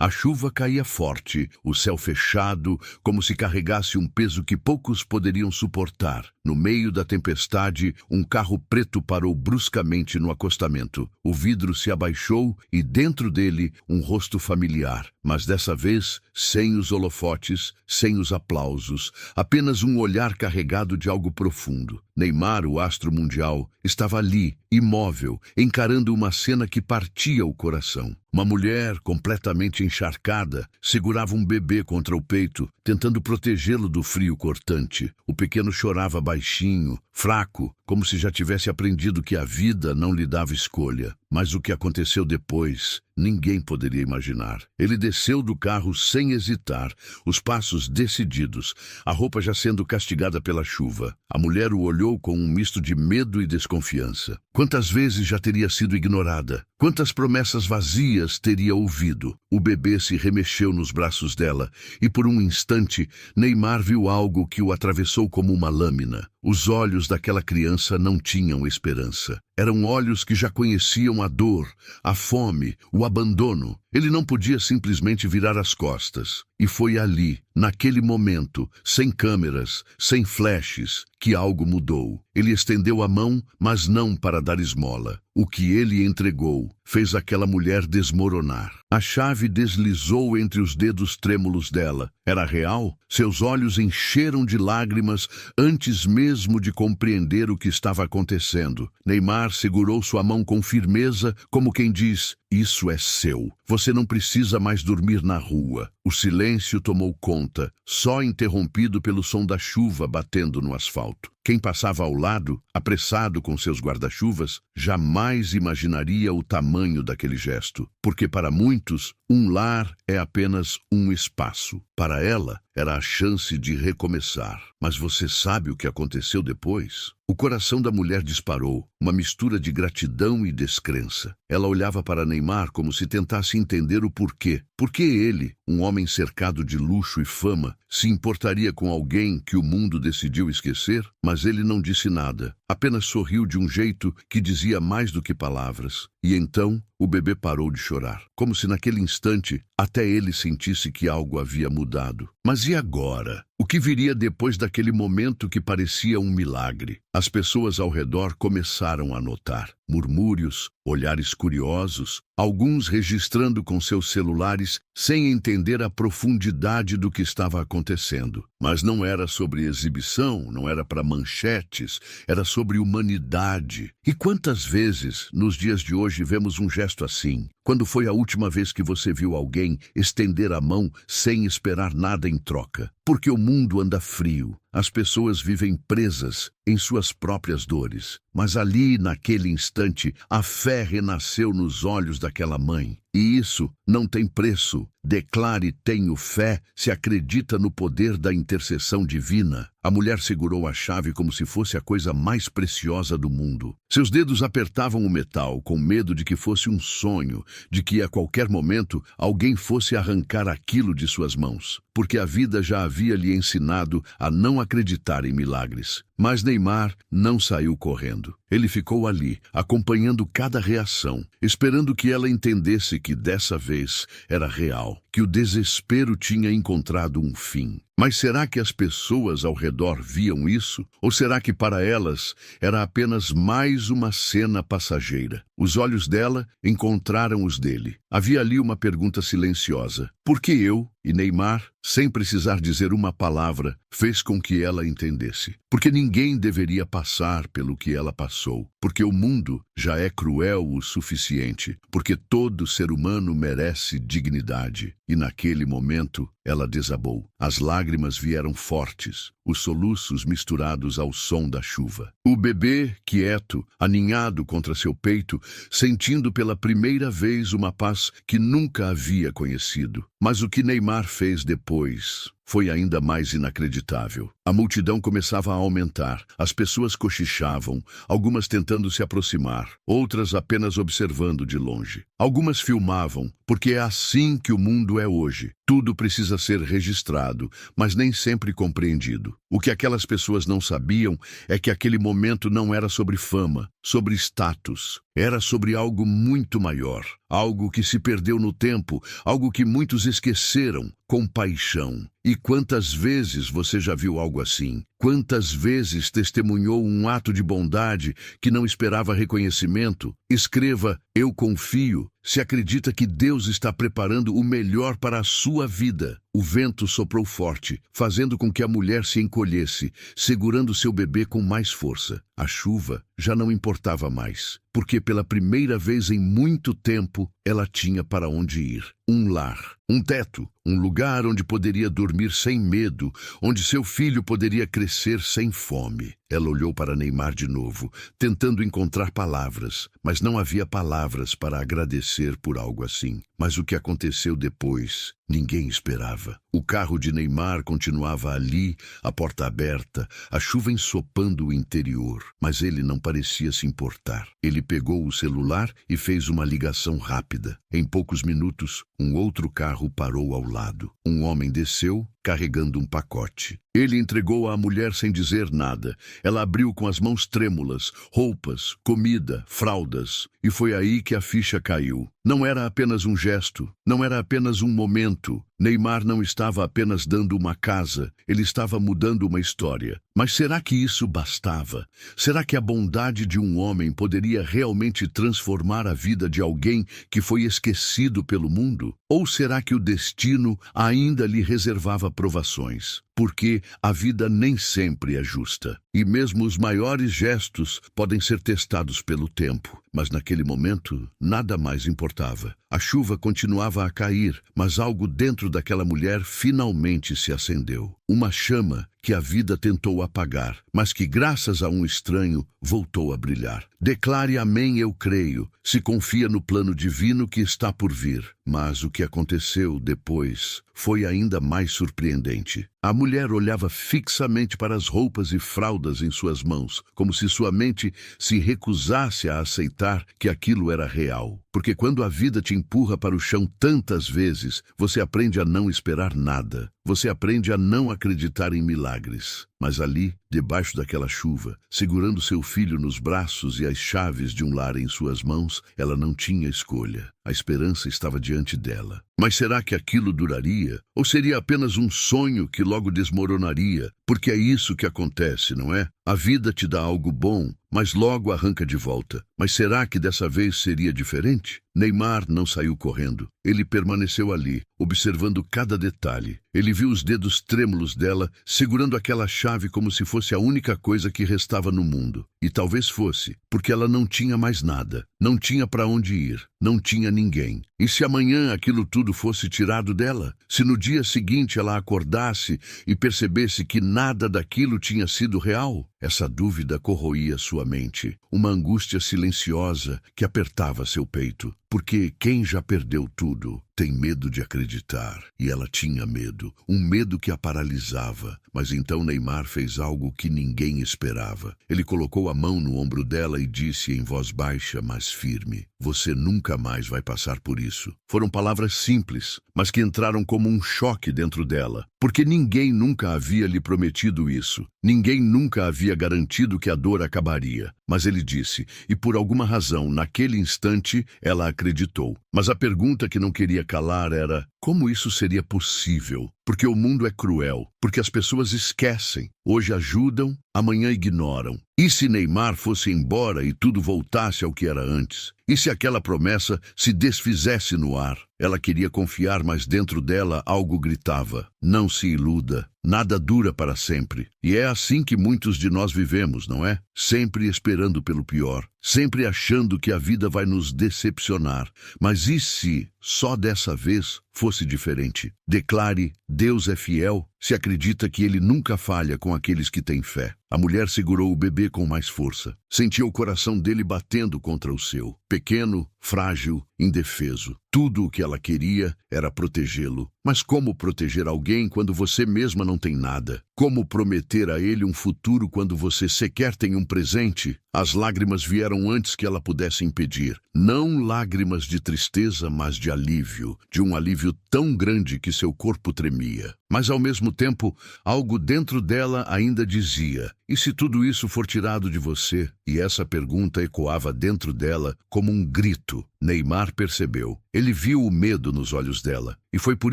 A chuva caía forte, o céu fechado, como se carregasse um peso que poucos poderiam suportar. No meio da tempestade, um carro preto parou bruscamente no acostamento. O vidro se abaixou e dentro dele um rosto familiar. Mas dessa vez, sem os holofotes, sem os aplausos, apenas um olhar carregado de algo profundo. Neymar, o astro mundial, estava ali, imóvel, encarando uma cena que partia o coração. Uma mulher, completamente encharcada, segurava um bebê contra o peito, tentando protegê-lo do frio cortante. O pequeno chorava baixinho, fraco, como se já tivesse aprendido que a vida não lhe dava escolha. Mas o que aconteceu depois, ninguém poderia imaginar. Ele desceu do carro sem hesitar, os passos decididos, a roupa já sendo castigada pela chuva. A mulher o olhou com um misto de medo e desconfiança. Quantas vezes já teria sido ignorada? Quantas promessas vazias teria ouvido? O bebê se remexeu nos braços dela e, por um instante, Neymar viu algo que o atravessou como uma lâmina. Os olhos daquela criança não tinham esperança. Eram olhos que já conheciam a dor, a fome, o abandono. Ele não podia simplesmente virar as costas. E foi ali, naquele momento, sem câmeras, sem flashes, que algo mudou. Ele estendeu a mão, mas não para dar esmola. O que ele entregou fez aquela mulher desmoronar. A chave deslizou entre os dedos trêmulos dela. Era real? Seus olhos encheram de lágrimas antes mesmo de compreender o que estava acontecendo. Neymar segurou sua mão com firmeza, como quem diz: "Isso é seu. Você não precisa mais dormir na rua." O silêncio tomou conta, só interrompido pelo som da chuva batendo no asfalto. Quem passava ao lado, apressado com seus guarda-chuvas, jamais imaginaria o tamanho daquele gesto, porque para muitos, um lar é apenas um espaço. Para ela, era a chance de recomeçar. Mas você sabe o que aconteceu depois? O coração da mulher disparou, uma mistura de gratidão e descrença. Ela olhava para Neymar como se tentasse entender o porquê. Por que ele, um homem cercado de luxo e fama, se importaria com alguém que o mundo decidiu esquecer? Mas ele não disse nada, apenas sorriu de um jeito que dizia mais do que palavras. E então, o bebê parou de chorar, como se naquele instante até ele sentisse que algo havia mudado. Mas e agora? O que viria depois daquele momento que parecia um milagre? As pessoas ao redor começaram a notar murmúrios, olhares curiosos, alguns registrando com seus celulares sem entender a profundidade do que estava acontecendo. Mas não era sobre exibição, não era para manchetes, era sobre humanidade. E quantas vezes, nos dias de hoje, vemos um gesto assim? Quando foi a última vez que você viu alguém estender a mão sem esperar nada em troca? Porque o mundo anda frio. As pessoas vivem presas em suas próprias dores. Mas ali, naquele instante, a fé renasceu nos olhos daquela mãe. E isso não tem preço. Declare: tenho fé, se acredita no poder da intercessão divina. A mulher segurou a chave como se fosse a coisa mais preciosa do mundo. Seus dedos apertavam o metal, com medo de que fosse um sonho, de que a qualquer momento alguém fosse arrancar aquilo de suas mãos. Porque a vida já havia lhe ensinado a não acreditar em milagres. Mas Neymar não saiu correndo. Ele ficou ali, acompanhando cada reação, esperando que ela entendesse que dessa vez era real, que o desespero tinha encontrado um fim. Mas será que as pessoas ao redor viam isso? Ou será que para elas era apenas mais uma cena passageira? Os olhos dela encontraram os dele. Havia ali uma pergunta silenciosa. Por que eu? E Neymar, sem precisar dizer uma palavra, fez com que ela entendesse. Porque ninguém deveria passar pelo que ela passou. Porque o mundo já é cruel o suficiente. Porque todo ser humano merece dignidade. E naquele momento, ela desabou. As lágrimas vieram fortes, os soluços misturados ao som da chuva. O bebê, quieto, aninhado contra seu peito, sentindo pela primeira vez uma paz que nunca havia conhecido. Mas o que Neymar fez depois foi ainda mais inacreditável. A multidão começava a aumentar. As pessoas cochichavam, algumas tentando se aproximar, outras apenas observando de longe. Algumas filmavam, porque é assim que o mundo é hoje. Tudo precisa ser registrado, mas nem sempre compreendido. O que aquelas pessoas não sabiam é que aquele momento não era sobre fama, sobre status. Era sobre algo muito maior. algo que se perdeu no tempo, algo que muitos esqueceram: compaixão. E quantas vezes você já viu algo assim? Quantas vezes testemunhou um ato de bondade que não esperava reconhecimento? Escreva: eu confio, se acredita que Deus está preparando o melhor para a sua vida. O vento soprou forte, fazendo com que a mulher se encolhesse, segurando seu bebê com mais força. A chuva já não importava mais, porque pela primeira vez em muito tempo ela tinha para onde ir. Um lar, um teto, um lugar onde poderia dormir sem medo, onde seu filho poderia crescer sem fome. Ela olhou para Neymar de novo, tentando encontrar palavras, mas não havia palavras para agradecer por algo assim. Mas o que aconteceu depois, ninguém esperava. O carro de Neymar continuava ali, a porta aberta, a chuva ensopando o interior, mas ele não parecia se importar. Ele pegou o celular e fez uma ligação rápida. Em poucos minutos, um outro carro parou ao lado. Um homem desceu, carregando um pacote. Ele entregou à mulher sem dizer nada. Ela abriu com as mãos trêmulas, roupas, comida, fraldas. E foi aí que a ficha caiu. Não era apenas um gesto, não era apenas um momento. Neymar não estava apenas dando uma casa, ele estava mudando uma história. Mas será que isso bastava? Será que a bondade de um homem poderia realmente transformar a vida de alguém que foi esquecido pelo mundo? Ou será que o destino ainda lhe reservava provações? Porque a vida nem sempre é justa. E mesmo os maiores gestos podem ser testados pelo tempo. Mas naquele momento, nada mais importava. A chuva continuava a cair, mas algo dentro daquela mulher finalmente se acendeu. Uma chama que a vida tentou apagar, mas que, graças a um estranho, voltou a brilhar. Declare amém, eu creio, se confia no plano divino que está por vir. Mas o que aconteceu depois foi ainda mais surpreendente. A mulher olhava fixamente para as roupas e fraldas em suas mãos, como se sua mente se recusasse a aceitar que aquilo era real. Porque quando a vida te empurra para o chão tantas vezes, você aprende a não esperar nada. Você aprende a não acreditar em milagres. Mas ali, debaixo daquela chuva, segurando seu filho nos braços e as chaves de um lar em suas mãos, ela não tinha escolha. A esperança estava diante dela. Mas será que aquilo duraria? Ou seria apenas um sonho que logo desmoronaria? Porque é isso que acontece, não é? A vida te dá algo bom, mas logo arranca de volta. Mas será que dessa vez seria diferente? Neymar não saiu correndo. Ele permaneceu ali, observando cada detalhe. Ele viu os dedos trêmulos dela, segurando aquela chave como se fosse a única coisa que restava no mundo. E talvez fosse, porque ela não tinha mais nada. Não tinha para onde ir. Não tinha ninguém. E se amanhã aquilo tudo fosse tirado dela? Se no dia seguinte ela acordasse e percebesse que nada daquilo tinha sido real? Essa dúvida corroía sua mente, uma angústia silenciosa que apertava seu peito. Porque quem já perdeu tudo tem medo de acreditar. E ela tinha medo, um medo que a paralisava. Mas então Neymar fez algo que ninguém esperava. Ele colocou a mão no ombro dela e disse em voz baixa, mas firme: "Você nunca mais vai passar por isso." Foram palavras simples, mas que entraram como um choque dentro dela. Porque ninguém nunca havia lhe prometido isso. Ninguém nunca havia garantido que a dor acabaria. Mas ele disse, e por alguma razão, naquele instante, ela acreditou. Mas a pergunta que não queria calar era: como isso seria possível? Porque o mundo é cruel, porque as pessoas esquecem. Hoje ajudam, amanhã ignoram. E se Neymar fosse embora e tudo voltasse ao que era antes? E se aquela promessa se desfizesse no ar? Ela queria confiar, mas dentro dela algo gritava: não se iluda, nada dura para sempre. E é assim que muitos de nós vivemos, não é? Sempre esperando pelo pior, sempre achando que a vida vai nos decepcionar. Mas e se, só dessa vez, fosse diferente? Declare: Deus é fiel, se acredita que Ele nunca falha com aqueles que têm fé. A mulher segurou o bebê com mais força. Sentia o coração dele batendo contra o seu. Pequeno, frágil, indefeso. Tudo o que ela queria era protegê-lo. Mas como proteger alguém quando você mesma não tem nada? Como prometer a ele um futuro quando você sequer tem um presente? As lágrimas vieram antes que ela pudesse impedir. Não lágrimas de tristeza, mas de alívio. De um alívio tão grande que seu corpo tremia. Mas ao mesmo tempo, algo dentro dela ainda dizia: E se tudo isso for tirado de você? E essa pergunta ecoava dentro dela como um grito. Neymar percebeu. Ele viu o medo nos olhos dela. E foi por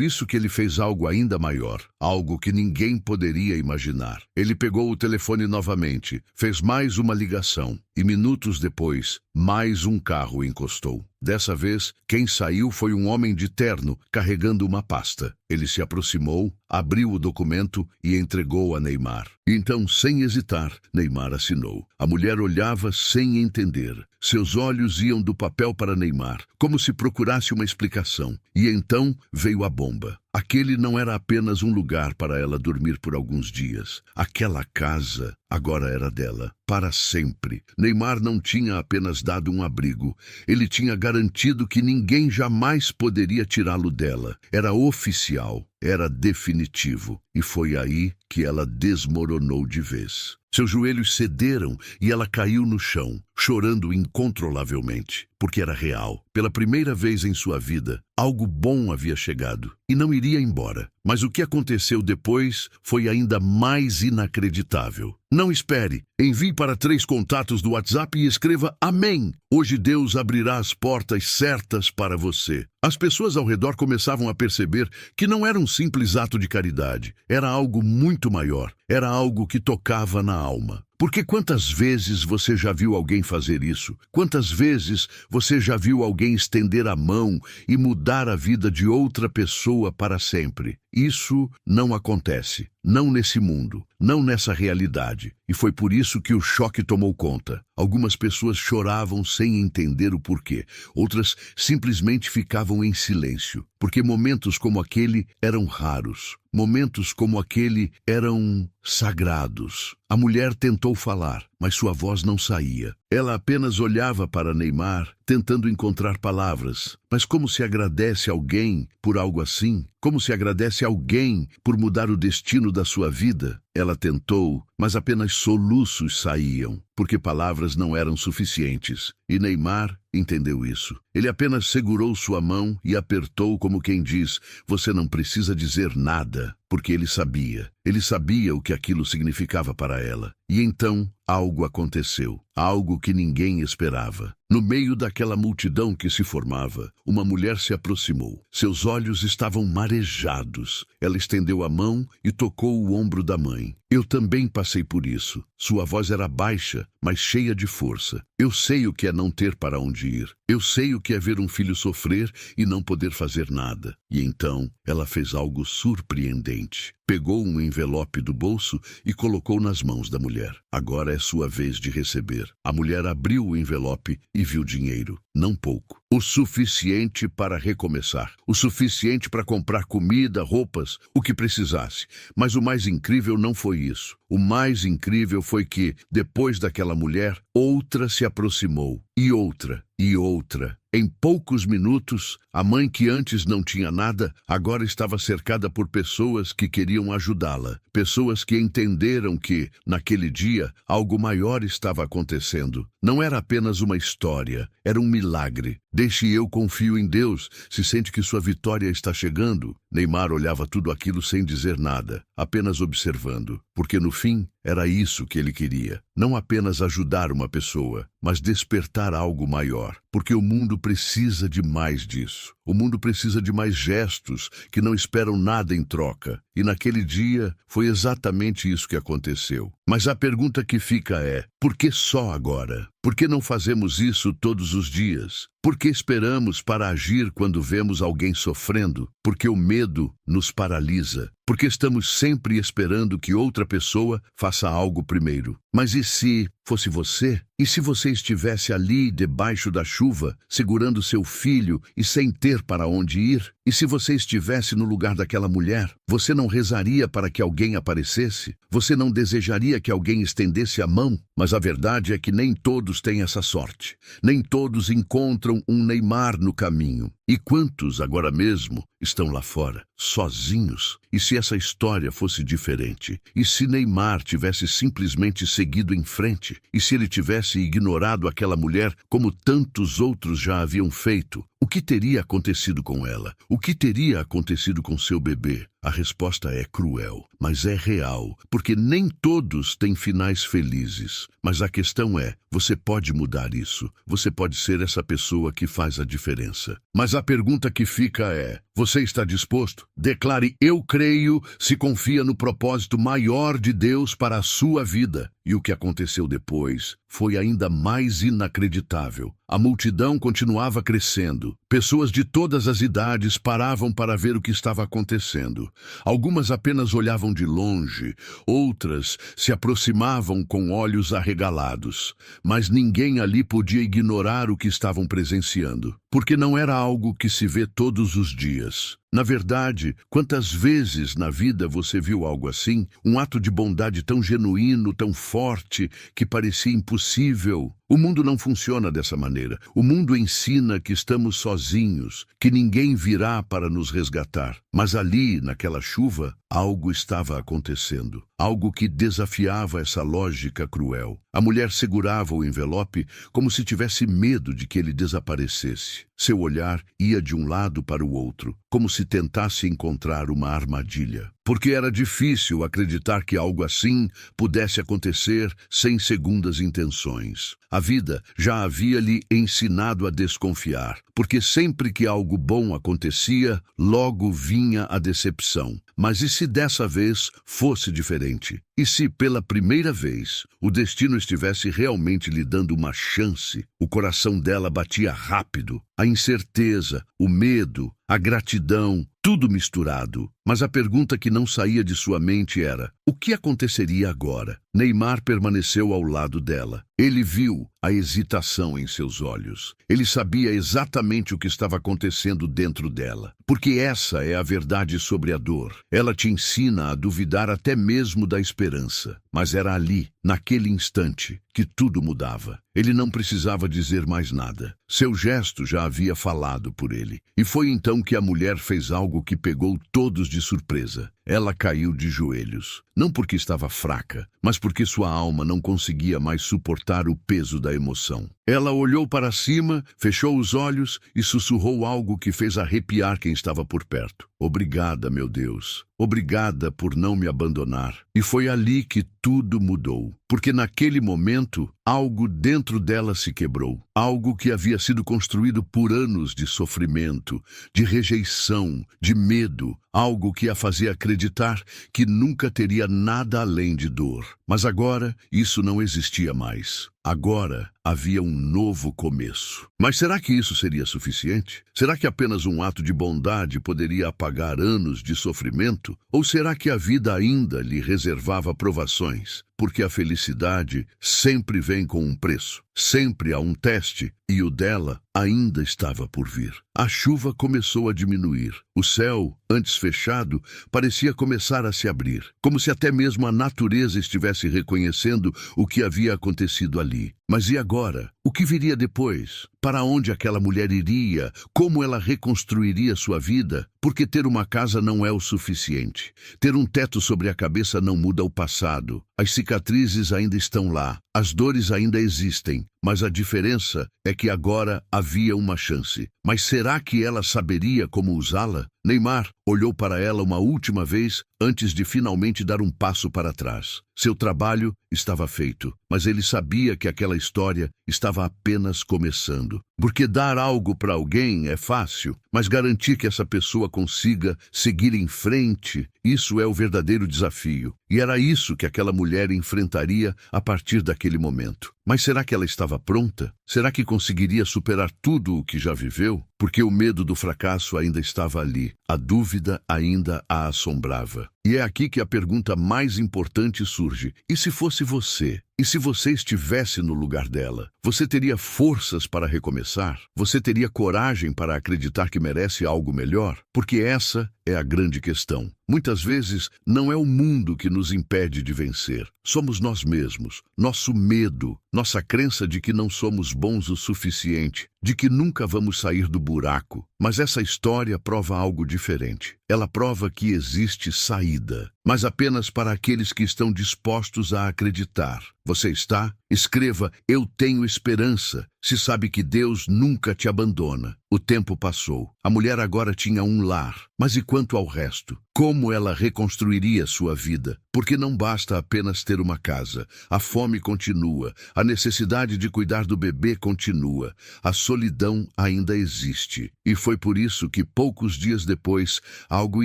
isso que ele fez algo ainda maior. Algo que ninguém poderia imaginar. Ele pegou o telefone novamente, fez mais uma ligação. E minutos depois, mais um carro encostou. Dessa vez, quem saiu foi um homem de terno, carregando uma pasta. Ele se aproximou, abriu o documento e entregou a Neymar. Então, sem hesitar, Neymar assinou. A mulher olhava sem entender. Seus olhos iam do papel para Neymar, como se procurasse uma explicação. E então veio a bomba. Aquele não era apenas um lugar para ela dormir por alguns dias. Aquela casa agora era dela, para sempre. Neymar não tinha apenas dado um abrigo. Ele tinha garantido que ninguém jamais poderia tirá-lo dela. Era oficial, era definitivo. E foi aí que ela desmoronou de vez. Seus joelhos cederam e ela caiu no chão, chorando incontrolavelmente, porque era real. Pela primeira vez em sua vida, algo bom havia chegado e não iria embora. Mas o que aconteceu depois foi ainda mais inacreditável. Não espere. Envie para 3 contatos do WhatsApp e escreva Amém. Hoje Deus abrirá as portas certas para você. As pessoas ao redor começavam a perceber que não era um simples ato de caridade. Era algo muito maior. Era algo que tocava na alma. Porque quantas vezes você já viu alguém fazer isso? Quantas vezes você já viu alguém estender a mão e mudar a vida de outra pessoa para sempre? Isso não acontece. Não nesse mundo, não nessa realidade. E foi por isso que o choque tomou conta. Algumas pessoas choravam sem entender o porquê. Outras simplesmente ficavam em silêncio. Porque momentos como aquele eram raros. Momentos como aquele eram sagrados. A mulher tentou falar, mas sua voz não saía. Ela apenas olhava para Neymar, tentando encontrar palavras. Mas como se agradece alguém por algo assim? Como se agradece alguém por mudar o destino da sua vida? Ela tentou, mas apenas soluços saíam, porque palavras não eram suficientes. E Neymar entendeu isso. Ele apenas segurou sua mão e apertou como quem diz, você não precisa dizer nada, porque ele sabia. Ele sabia o que aquilo significava para ela. E então, algo aconteceu. Algo que ninguém esperava. No meio daquela multidão que se formava, uma mulher se aproximou. Seus olhos estavam marejados. Ela estendeu a mão e tocou o ombro da mãe. Eu também passei por isso. Sua voz era baixa, mas cheia de força. Eu sei o que é não ter para onde ir. Eu sei o que é ver um filho sofrer e não poder fazer nada. E então, ela fez algo surpreendente. Pegou um envelope do bolso e colocou nas mãos da mulher. Agora é sua vez de receber. A mulher abriu o envelope e viu dinheiro. Não pouco. O suficiente para recomeçar. O suficiente para comprar comida, roupas, o que precisasse. Mas o mais incrível não foi isso. O mais incrível foi que, depois daquela mulher, outra se aproximou. E outra. E outra. Em poucos minutos, a mãe que antes não tinha nada, agora estava cercada por pessoas que queriam ajudá-la. Pessoas que entenderam que, naquele dia, algo maior estava acontecendo. Não era apenas uma história, era um milagre. Deixe eu confio em Deus, se sente que sua vitória está chegando. Neymar olhava tudo aquilo sem dizer nada, apenas observando. Porque no fim, era isso que ele queria. Não apenas ajudar uma pessoa, mas despertar algo maior. Porque o mundo precisa de mais disso. O mundo precisa de mais gestos que não esperam nada em troca. E naquele dia, foi exatamente isso que aconteceu. Mas a pergunta que fica é, por que só agora? Por que não fazemos isso todos os dias? Por que esperamos para agir quando vemos alguém sofrendo? Porque o medo nos paralisa. Porque estamos sempre esperando que outra pessoa faça algo primeiro. Mas e se fosse você? E se você estivesse ali debaixo da chuva, segurando seu filho e sem ter para onde ir? E se você estivesse no lugar daquela mulher, você não rezaria para que alguém aparecesse? Você não desejaria que alguém estendesse a mão? Mas a verdade é que nem todos têm essa sorte. Nem todos encontram um Neymar no caminho. E quantos agora mesmo estão lá fora, sozinhos? E se essa história fosse diferente? E se Neymar tivesse simplesmente seguido em frente? E se ele tivesse ignorado aquela mulher como tantos outros já haviam feito? O que teria acontecido com ela? O que teria acontecido com seu bebê? A resposta é cruel, mas é real, porque nem todos têm finais felizes. Mas a questão é, você pode mudar isso. Você pode ser essa pessoa que faz a diferença. Mas a pergunta que fica é, você está disposto? Declare, eu creio, se confia no propósito maior de Deus para a sua vida. E o que aconteceu depois foi ainda mais inacreditável. A multidão continuava crescendo. Pessoas de todas as idades paravam para ver o que estava acontecendo. Algumas apenas olhavam de longe, outras se aproximavam com olhos arregalados. Mas ninguém ali podia ignorar o que estavam presenciando, porque não era algo que se vê todos os dias. Na verdade, quantas vezes na vida você viu algo assim? Um ato de bondade tão genuíno, tão forte, que parecia impossível. O mundo não funciona dessa maneira. O mundo ensina que estamos sozinhos, que ninguém virá para nos resgatar. Mas ali, naquela chuva, algo estava acontecendo. Algo que desafiava essa lógica cruel. A mulher segurava o envelope como se tivesse medo de que ele desaparecesse. Seu olhar ia de um lado para o outro, como se tentasse encontrar uma armadilha. Porque era difícil acreditar que algo assim pudesse acontecer sem segundas intenções. A vida já havia lhe ensinado a desconfiar, porque sempre que algo bom acontecia, logo vinha a decepção. Mas e se dessa vez fosse diferente? E se, pela primeira vez, o destino estivesse realmente lhe dando uma chance? O coração dela batia rápido. A incerteza, o medo, a gratidão, tudo misturado. Mas a pergunta que não saía de sua mente era, o que aconteceria agora? Neymar permaneceu ao lado dela. Ele viu a hesitação em seus olhos. Ele sabia exatamente o que estava acontecendo dentro dela. Porque essa é a verdade sobre a dor. Ela te ensina a duvidar até mesmo da esperança. Mas era ali, naquele instante, que tudo mudava. Ele não precisava dizer mais nada. Seu gesto já havia falado por ele. E foi então que a mulher fez algo que pegou todos de surpresa. Ela caiu de joelhos. Não porque estava fraca, mas porque sua alma não conseguia mais suportar o peso da emoção. Ela olhou para cima, fechou os olhos e sussurrou algo que fez arrepiar quem estava por perto. Obrigada, meu Deus. Obrigada por não me abandonar. E foi ali que tudo mudou. Porque naquele momento, algo dentro dela se quebrou. Algo que havia sido construído por anos de sofrimento, de rejeição, de medo. Algo que a fazia acreditar que nunca teria nada além de dor. Mas agora, isso não existia mais. Agora havia um novo começo. Mas será que isso seria suficiente? Será que apenas um ato de bondade poderia apagar anos de sofrimento? Ou será que a vida ainda lhe reservava provações? Porque a felicidade sempre vem com um preço. Sempre há um teste, e o dela ainda estava por vir. A chuva começou a diminuir. O céu, antes fechado, parecia começar a se abrir, como se até mesmo a natureza estivesse reconhecendo o que havia acontecido ali. Mas e agora? O que viria depois? Para onde aquela mulher iria? Como ela reconstruiria sua vida? Porque ter uma casa não é o suficiente. Ter um teto sobre a cabeça não muda o passado. As cicatrizes ainda estão lá. As dores ainda existem. Mas a diferença é que agora havia uma chance. Mas será que ela saberia como usá-la? Neymar olhou para ela uma última vez antes de finalmente dar um passo para trás. Seu trabalho estava feito, mas ele sabia que aquela história estava apenas começando. Porque dar algo para alguém é fácil, mas garantir que essa pessoa consiga seguir em frente, isso é o verdadeiro desafio. E era isso que aquela mulher enfrentaria a partir daquele momento. Mas será que ela estava pronta? Será que conseguiria superar tudo o que já viveu? Porque o medo do fracasso ainda estava ali. A dúvida ainda a assombrava. E é aqui que a pergunta mais importante surge. E se fosse você? E se você estivesse no lugar dela? Você teria forças para recomeçar? Você teria coragem para acreditar que merece algo melhor? Porque essa é a grande questão. Muitas vezes não é o mundo que nos impede de vencer. Somos nós mesmos, nosso medo, nossa crença de que não somos bons o suficiente, de que nunca vamos sair do buraco. Mas essa história prova algo diferente. Ela prova que existe saída, mas apenas para aqueles que estão dispostos a acreditar. Você está? Escreva: eu tenho esperança. Se sabe que Deus nunca te abandona. O tempo passou. A mulher agora tinha um lar. Mas e quanto ao resto? Como ela reconstruiria sua vida? Porque não basta apenas ter uma casa. A fome continua. A necessidade de cuidar do bebê continua. A solidão ainda existe. E foi por isso que, poucos dias depois, algo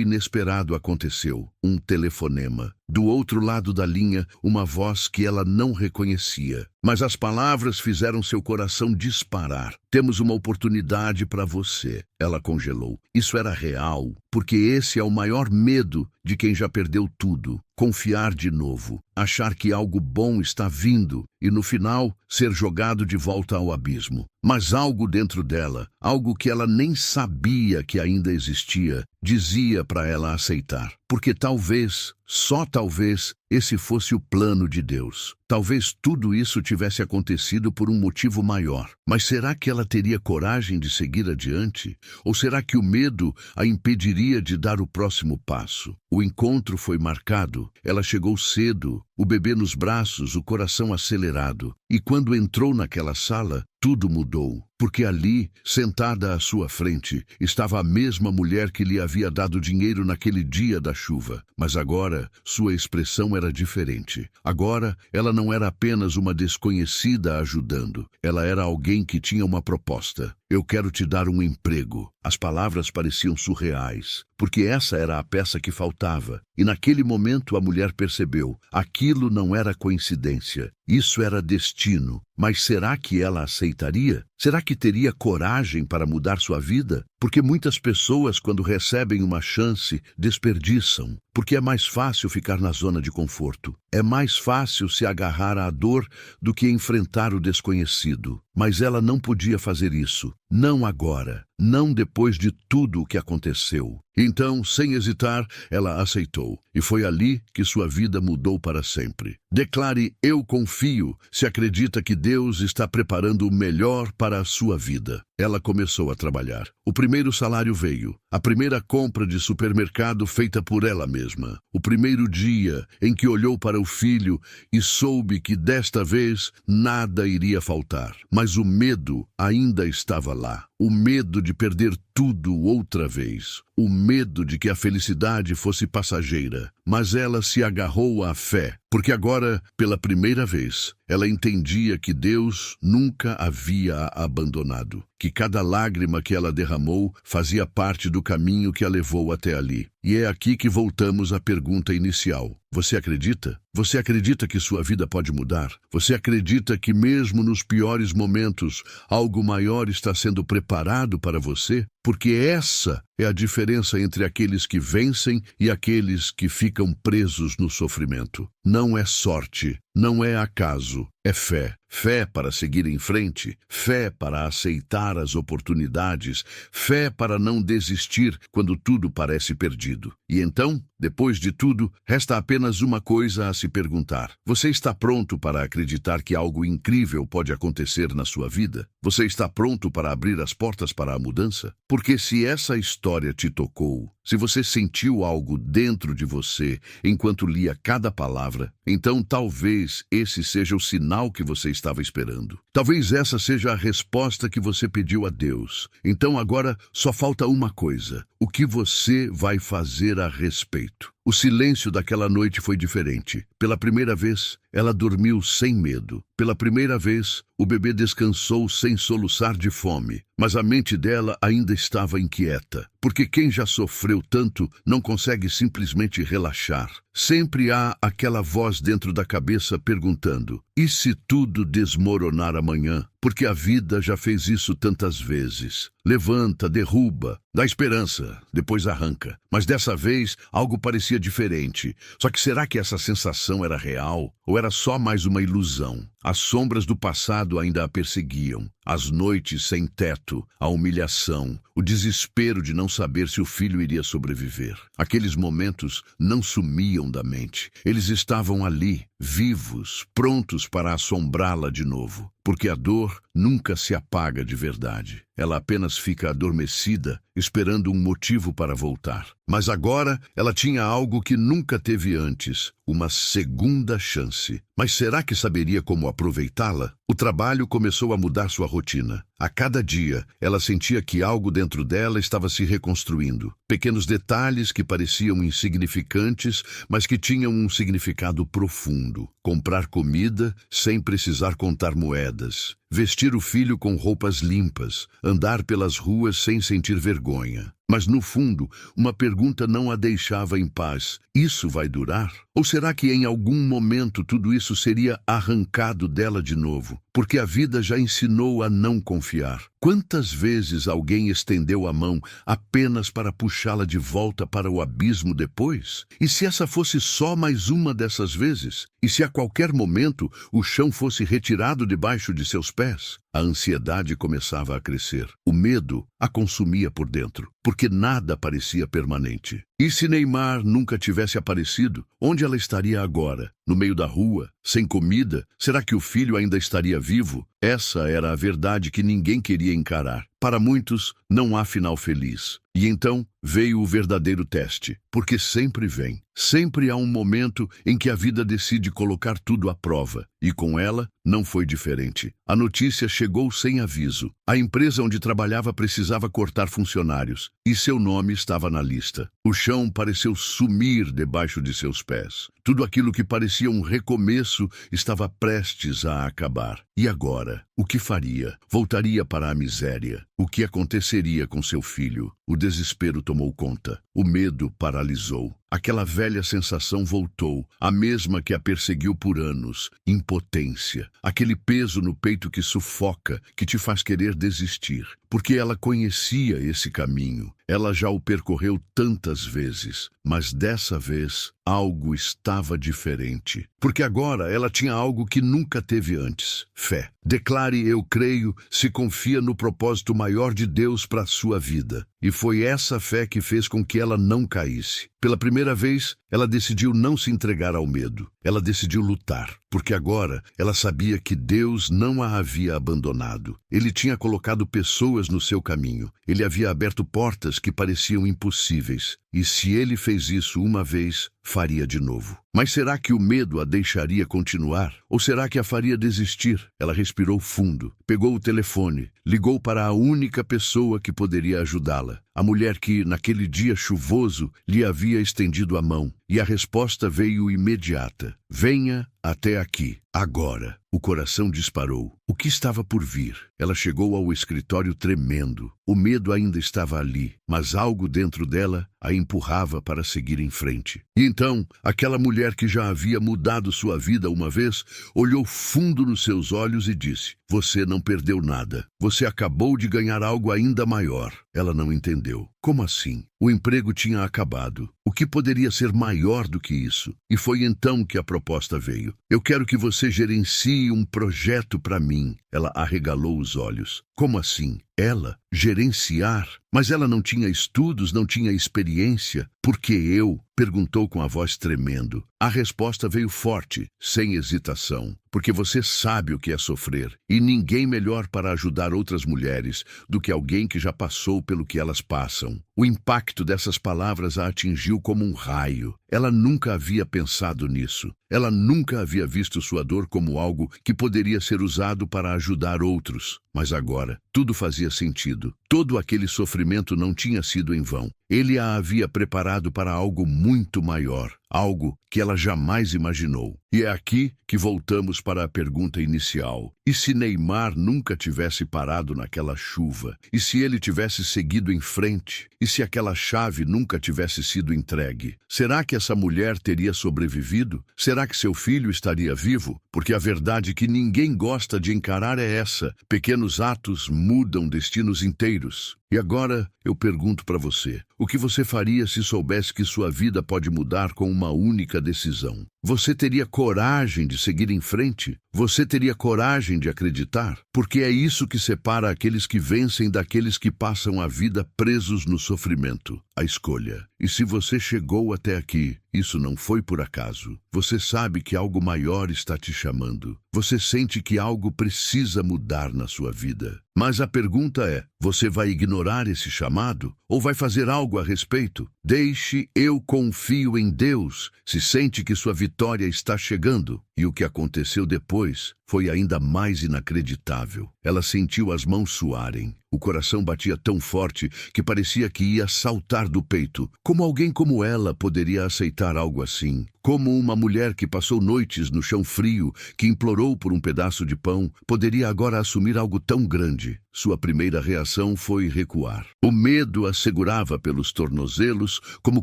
inesperado aconteceu. Um telefonema. Do outro lado da linha, uma voz que ela não reconhecia. Mas as palavras fizeram seu coração disparar. Temos uma oportunidade para você. Ela congelou. Isso era real, porque esse é o maior medo de quem já perdeu tudo. Confiar de novo, achar que algo bom está vindo e, no final, ser jogado de volta ao abismo. Mas algo dentro dela, algo que ela nem sabia que ainda existia, dizia para ela aceitar. Porque talvez, só talvez, esse fosse o plano de Deus. Talvez tudo isso tivesse acontecido por um motivo maior. Mas será que ela teria coragem de seguir adiante? Ou será que o medo a impediria de dar o próximo passo? O encontro foi marcado. Ela chegou cedo, o bebê nos braços, o coração acelerado. E quando entrou naquela sala, tudo mudou. Porque ali, sentada à sua frente, estava a mesma mulher que lhe havia dado dinheiro naquele dia da chuva. Mas agora, sua expressão era diferente. Agora, ela não era apenas uma desconhecida ajudando. Ela era alguém que tinha uma proposta. Eu quero te dar um emprego. As palavras pareciam surreais, porque essa era a peça que faltava. E naquele momento a mulher percebeu. Aquilo não era coincidência. Isso era destino. Mas será que ela aceitaria? Será que teria coragem para mudar sua vida? Porque muitas pessoas, quando recebem uma chance, desperdiçam. Porque é mais fácil ficar na zona de conforto. É mais fácil se agarrar à dor do que enfrentar o desconhecido. Mas ela não podia fazer isso. Não agora. Não depois de tudo o que aconteceu. Então, sem hesitar, ela aceitou. E foi ali que sua vida mudou para sempre. Declare: eu confio, se acredita que Deus está preparando o melhor para a sua vida. Ela começou a trabalhar. O primeiro salário veio. A primeira compra de supermercado feita por ela mesma. O primeiro dia em que olhou para o filho e soube que desta vez nada iria faltar. Mas o medo ainda estava lá. O medo de perder tudo outra vez. O medo de que a felicidade fosse passageira. Mas ela se agarrou à fé, porque agora, pela primeira vez, ela entendia que Deus nunca havia a abandonado, que cada lágrima que ela derramou fazia parte do caminho que a levou até ali. E é aqui que voltamos à pergunta inicial. Você acredita? Você acredita que sua vida pode mudar? Você acredita que mesmo nos piores momentos, algo maior está sendo preparado para você? Porque essa é a diferença entre aqueles que vencem e aqueles que ficam presos no sofrimento. Não é sorte, não é acaso, é fé. Fé para seguir em frente, fé para aceitar as oportunidades, fé para não desistir quando tudo parece perdido. E então, depois de tudo, resta apenas uma coisa a se perguntar. Você está pronto para acreditar que algo incrível pode acontecer na sua vida? Você está pronto para abrir as portas para a mudança? Porque se essa história te tocou, se você sentiu algo dentro de você enquanto lia cada palavra, então talvez esse seja o sinal que você estava esperando. Talvez essa seja a resposta que você pediu a Deus. Então agora só falta uma coisa. O que você vai fazer a respeito? O silêncio daquela noite foi diferente. Pela primeira vez, ela dormiu sem medo. Pela primeira vez, o bebê descansou sem soluçar de fome. Mas a mente dela ainda estava inquieta. Porque quem já sofreu tanto não consegue simplesmente relaxar. Sempre há aquela voz dentro da cabeça perguntando: e se tudo desmoronar amanhã? Porque a vida já fez isso tantas vezes. Levanta, derruba, dá esperança, depois arranca. Mas dessa vez, algo parecia diferente. Só que será que essa sensação era real? Ou era só mais uma ilusão? As sombras do passado ainda a perseguiam. As noites sem teto, a humilhação, o desespero de não saber se o filho iria sobreviver. Aqueles momentos não sumiam da mente. Eles estavam ali, vivos, prontos para assombrá-la de novo. Porque a dor nunca se apaga de verdade. Ela apenas fica adormecida, esperando um motivo para voltar. Mas agora ela tinha algo que nunca teve antes, uma segunda chance. Mas será que saberia como aproveitá-la? O trabalho começou a mudar sua rotina. A cada dia, ela sentia que algo dentro dela estava se reconstruindo. Pequenos detalhes que pareciam insignificantes, mas que tinham um significado profundo. Comprar comida sem precisar contar moedas. Vestir o filho com roupas limpas. Andar pelas ruas sem sentir vergonha. Mas, no fundo, uma pergunta não a deixava em paz. Isso vai durar? Ou será que em algum momento tudo isso seria arrancado dela de novo? Porque a vida já ensinou a não confiar. Quantas vezes alguém estendeu a mão apenas para puxá-la de volta para o abismo depois? E se essa fosse só mais uma dessas vezes? E se a qualquer momento o chão fosse retirado debaixo de seus pés? A ansiedade começava a crescer. O medo a consumia por dentro, porque nada parecia permanente. E se Neymar nunca tivesse aparecido, onde ela estaria agora? No meio da rua, sem comida? Será que o filho ainda estaria vivo? Essa era a verdade que ninguém queria encarar. Para muitos, não há final feliz. E então veio o verdadeiro teste, porque sempre vem. Sempre há um momento em que a vida decide colocar tudo à prova. E com ela, não foi diferente. A notícia chegou sem aviso. A empresa onde trabalhava precisava cortar funcionários, e seu nome estava na lista. O chão pareceu sumir debaixo de seus pés. Tudo aquilo que parecia um recomeço estava prestes a acabar. E agora? O que faria? Voltaria para a miséria. O que aconteceria com seu filho? O desespero tomou conta. O medo paralisou. Aquela velha sensação voltou, a mesma que a perseguiu por anos. Impotência. Aquele peso no peito que sufoca, que te faz querer desistir. Porque ela conhecia esse caminho. Ela já o percorreu tantas vezes. Mas dessa vez, algo estava diferente. Porque agora ela tinha algo que nunca teve antes. Fé. Declare eu creio, se confia no propósito maior de Deus para a sua vida. E foi essa fé que fez com que ela não caísse. Pela primeira vez, ela decidiu não se entregar ao medo. Ela decidiu lutar, porque agora ela sabia que Deus não a havia abandonado. Ele tinha colocado pessoas no seu caminho. Ele havia aberto portas que pareciam impossíveis. E se ele fez isso uma vez, faria de novo. Mas será que o medo a deixaria continuar? Ou será que a faria desistir? Ela respirou fundo, pegou o telefone, ligou para a única pessoa que poderia ajudá-la. A mulher que, naquele dia chuvoso, lhe havia estendido a mão. E a resposta veio imediata. Venha até aqui, agora. O coração disparou. O que estava por vir? Ela chegou ao escritório tremendo. O medo ainda estava ali, mas algo dentro dela a empurrava para seguir em frente. E então, aquela mulher que já havia mudado sua vida uma vez, olhou fundo nos seus olhos e disse: "Você não perdeu nada. Você acabou de ganhar algo ainda maior." Ela não entendeu. Como assim? O emprego tinha acabado. O que poderia ser maior do que isso? E foi então que a proposta veio. "Eu quero que você gerencie um projeto para mim." Ela arregalou os olhos. Como assim? Ela? Gerenciar? Mas ela não tinha estudos, não tinha experiência. "Por que eu?" perguntou com a voz tremendo. A resposta veio forte, sem hesitação. "Porque você sabe o que é sofrer, e ninguém melhor para ajudar outras mulheres do que alguém que já passou pelo que elas passam." O impacto dessas palavras a atingiu como um raio. Ela nunca havia pensado nisso. Ela nunca havia visto sua dor como algo que poderia ser usado para ajudar outros. Mas agora, tudo fazia sentido. Todo aquele sofrimento não tinha sido em vão. Ele a havia preparado para algo muito maior, algo que ela jamais imaginou. E é aqui que voltamos para a pergunta inicial. E se Neymar nunca tivesse parado naquela chuva? E se ele tivesse seguido em frente? E se aquela chave nunca tivesse sido entregue? Será que essa mulher teria sobrevivido? Será que seu filho estaria vivo? Porque a verdade que ninguém gosta de encarar é essa: pequenos atos mudam destinos inteiros. E agora eu pergunto para você: o que você faria se soubesse que sua vida pode mudar com uma única decisão? Você teria coragem de seguir em frente? Você teria coragem de acreditar? Porque é isso que separa aqueles que vencem daqueles que passam a vida presos no sofrimento. A escolha. E se você chegou até aqui, isso não foi por acaso. Você sabe que algo maior está te chamando. Você sente que algo precisa mudar na sua vida. Mas a pergunta é, você vai ignorar esse chamado? Ou vai fazer algo a respeito? Deixe "eu confio em Deus" se sente que sua vitória está chegando. E o que aconteceu depois foi ainda mais inacreditável. Ela sentiu as mãos suarem. O coração batia tão forte que parecia que ia saltar do peito. Como alguém como ela poderia aceitar algo assim? Como uma mulher que passou noites no chão frio, que implorou por um pedaço de pão, poderia agora assumir algo tão grande? Sua primeira reação foi recuar. O medo a segurava pelos tornozelos como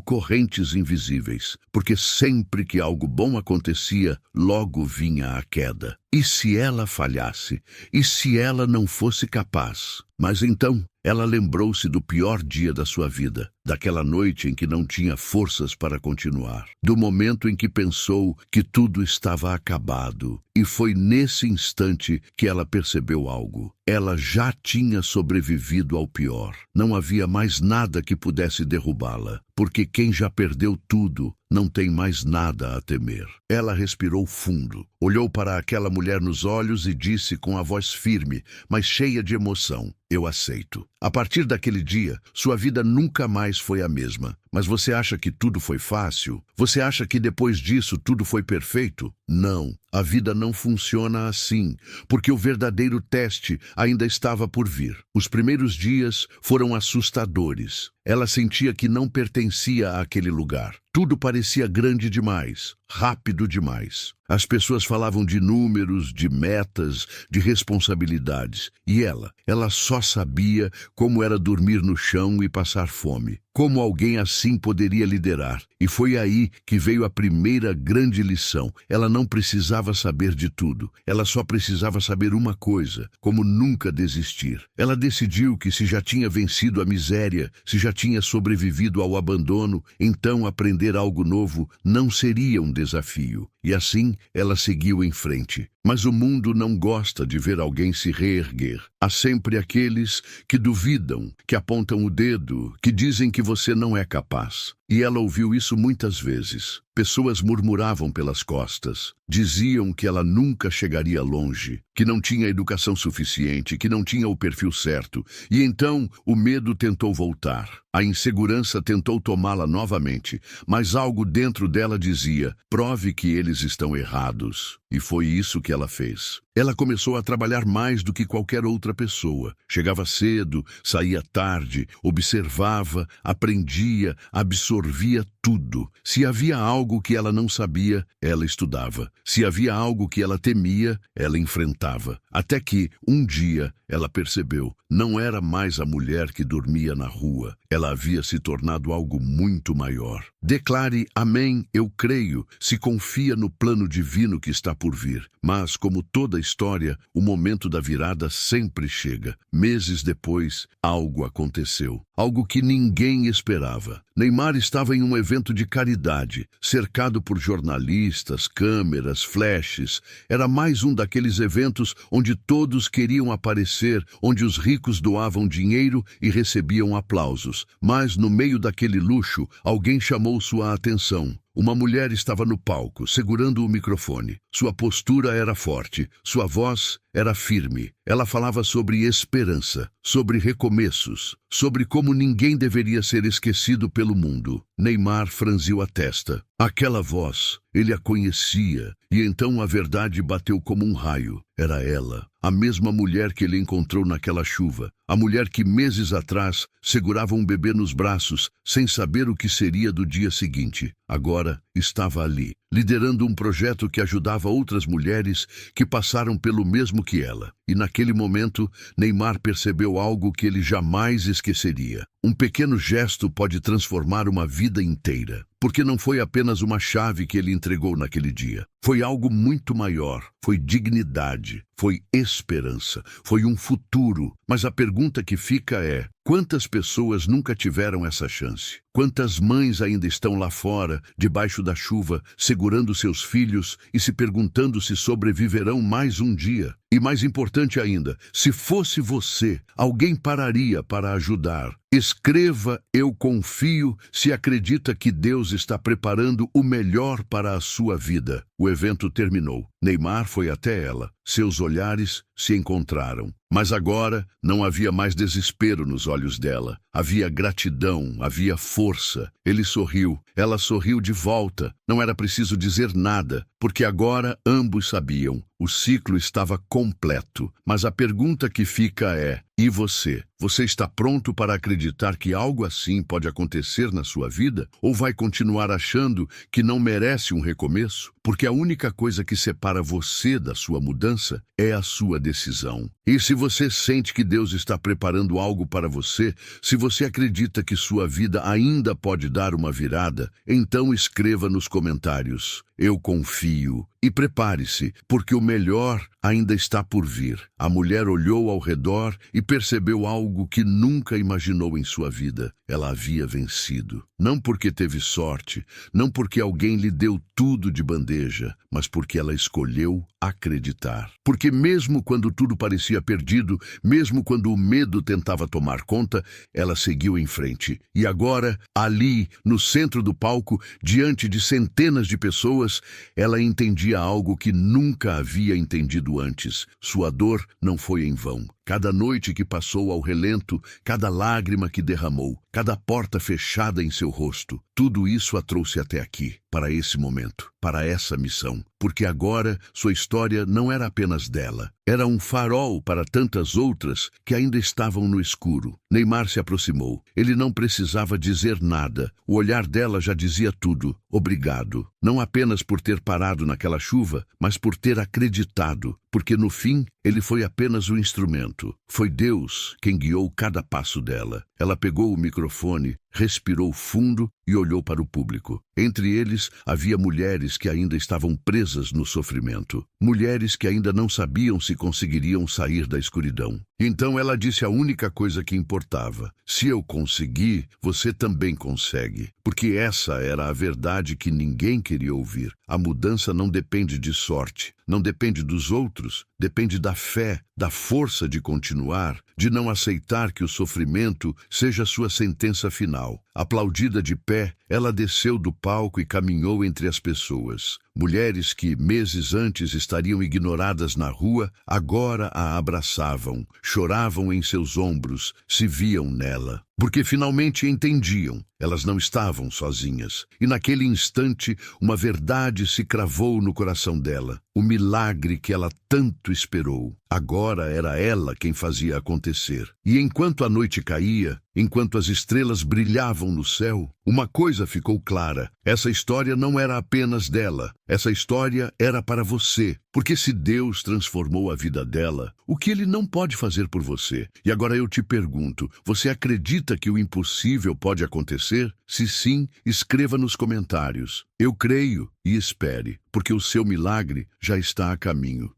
correntes invisíveis, porque sempre que algo bom acontecia, logo vinha a queda. E se ela falhasse? E se ela não fosse capaz? Mas então, ela lembrou-se do pior dia da sua vida, daquela noite em que não tinha forças para continuar, do momento em que pensou que tudo estava acabado. E foi nesse instante que ela percebeu algo. Ela já tinha sobrevivido ao pior. Não havia mais nada que pudesse derrubá-la, porque quem já perdeu tudo não tem mais nada a temer. Ela respirou fundo, olhou para aquela mulher nos olhos e disse com a voz firme, mas cheia de emoção: "Eu aceito." A partir daquele dia, sua vida nunca mais foi a mesma. Mas você acha que tudo foi fácil? Você acha que depois disso tudo foi perfeito? Não, a vida não funciona assim, porque o verdadeiro teste ainda estava por vir. Os primeiros dias foram assustadores. Ela sentia que não pertencia àquele lugar. Tudo parecia grande demais, rápido demais. As pessoas falavam de números, de metas, de responsabilidades. E ela só sabia como era dormir no chão e passar fome. Como alguém assim poderia liderar? E foi aí que veio a primeira grande lição. Ela não precisava saber de tudo. Ela só precisava saber uma coisa: como nunca desistir. Ela decidiu que se já tinha vencido a miséria, se já tinha sobrevivido ao abandono, então aprender algo novo não seria um desafio. E assim ela seguiu em frente. Mas o mundo não gosta de ver alguém se reerguer. Há sempre aqueles que duvidam, que apontam o dedo, que dizem que você não é capaz. E ela ouviu isso muitas vezes. Pessoas murmuravam pelas costas. Diziam que ela nunca chegaria longe, que não tinha educação suficiente, que não tinha o perfil certo. E então o medo tentou voltar. A insegurança tentou tomá-la novamente. Mas algo dentro dela dizia: prove que eles estão errados. E foi isso que ela fez. Ela começou a trabalhar mais do que qualquer outra pessoa. Chegava cedo, saía tarde, observava, aprendia, absorvia tudo. Se havia algo que ela não sabia, ela estudava. Se havia algo que ela temia, ela enfrentava. Até que, um dia, ela percebeu, não era mais a mulher que dormia na rua. Ela havia se tornado algo muito maior. Declare: amém, eu creio, se confia no plano divino que está por vir. Mas, como toda história, o momento da virada sempre chega. Meses depois, algo aconteceu. Algo que ninguém esperava. Neymar estava em um evento de caridade, cercado por jornalistas, câmeras, flashes. Era mais um daqueles eventos onde todos queriam aparecer, onde os ricos doavam dinheiro e recebiam aplausos. Mas, no meio daquele luxo, alguém chamou sua atenção. Uma mulher estava no palco, segurando o microfone. Sua postura era forte, sua voz era firme. Ela falava sobre esperança, sobre recomeços, sobre como ninguém deveria ser esquecido pelo mundo. Neymar franziu a testa. Aquela voz, ele a conhecia, e então a verdade bateu como um raio. Era ela, a mesma mulher que ele encontrou naquela chuva. A mulher que meses atrás segurava um bebê nos braços, sem saber o que seria do dia seguinte. Agora estava ali, liderando um projeto que ajudava outras mulheres que passaram pelo mesmo que ela. E naquele momento, Neymar percebeu algo que ele jamais esqueceria. Um pequeno gesto pode transformar uma vida inteira. Porque não foi apenas uma chave que ele entregou naquele dia. Foi algo muito maior, foi dignidade, foi esperança, foi um futuro. Mas a pergunta que fica é: quantas pessoas nunca tiveram essa chance? Quantas mães ainda estão lá fora, debaixo da chuva, segurando seus filhos e se perguntando se sobreviverão mais um dia? E mais importante ainda, se fosse você, alguém pararia para ajudar. Escreva "Eu confio" se acredita que Deus está preparando o melhor para a sua vida. O evento terminou. Neymar foi até ela. Seus olhares se encontraram. Mas agora não havia mais desespero nos olhos dela. Havia gratidão, havia força. Ele sorriu, ela sorriu de volta. Não era preciso dizer nada, porque agora ambos sabiam. O ciclo estava completo. Mas a pergunta que fica é: e você? Você está pronto para acreditar que algo assim pode acontecer na sua vida? Ou vai continuar achando que não merece um recomeço? Porque a única coisa que separa você da sua mudança é a sua decisão. E se você sente que Deus está preparando algo para você, se você acredita que sua vida ainda pode dar uma virada, então escreva nos comentários: "Eu confio". E prepare-se, porque o melhor ainda está por vir. A mulher olhou ao redor e percebeu algo que nunca imaginou em sua vida. Ela havia vencido. Não porque teve sorte, não porque alguém lhe deu tudo de bandeja, mas porque ela escolheu acreditar. Porque mesmo quando tudo parecia perdido, mesmo quando o medo tentava tomar conta, ela seguiu em frente. E agora, ali, no centro do palco, diante de centenas de pessoas, ela entendia algo que nunca havia entendido antes. Sua dor não foi em vão. Cada noite que passou ao relento, cada lágrima que derramou, cada porta fechada em seu rosto, tudo isso a trouxe até aqui, para esse momento, para essa missão. Porque agora sua história não era apenas dela. Era um farol para tantas outras que ainda estavam no escuro. Neymar se aproximou. Ele não precisava dizer nada. O olhar dela já dizia tudo. Obrigado. Não apenas por ter parado naquela chuva, mas por ter acreditado. Porque no fim, ele foi apenas um instrumento. Foi Deus quem guiou cada passo dela. Ela pegou o microfone, respirou fundo e olhou para o público. Entre eles, havia mulheres que ainda estavam presas no sofrimento. Mulheres que ainda não sabiam se conseguiriam sair da escuridão. Então ela disse a única coisa que importava: se eu conseguir, você também consegue. Porque essa era a verdade que ninguém queria ouvir. A mudança não depende de sorte, não depende dos outros, depende da fé, da força de continuar, de não aceitar que o sofrimento seja sua sentença final. Aplaudida de pé, ela desceu do palco e caminhou entre as pessoas. Mulheres que, meses antes, estariam ignoradas na rua, agora a abraçavam, choravam em seus ombros, se viam nela. Porque finalmente entendiam, elas não estavam sozinhas. E naquele instante, uma verdade se cravou no coração dela. O milagre que ela tanto esperou. Agora era ela quem fazia acontecer. E enquanto a noite caía, enquanto as estrelas brilhavam no céu, uma coisa ficou clara: essa história não era apenas dela. Essa história era para você. Porque se Deus transformou a vida dela, o que Ele não pode fazer por você? E agora eu te pergunto, você acredita que o impossível pode acontecer? Se sim, escreva nos comentários: "Eu creio", e espere, porque o seu milagre já está a caminho.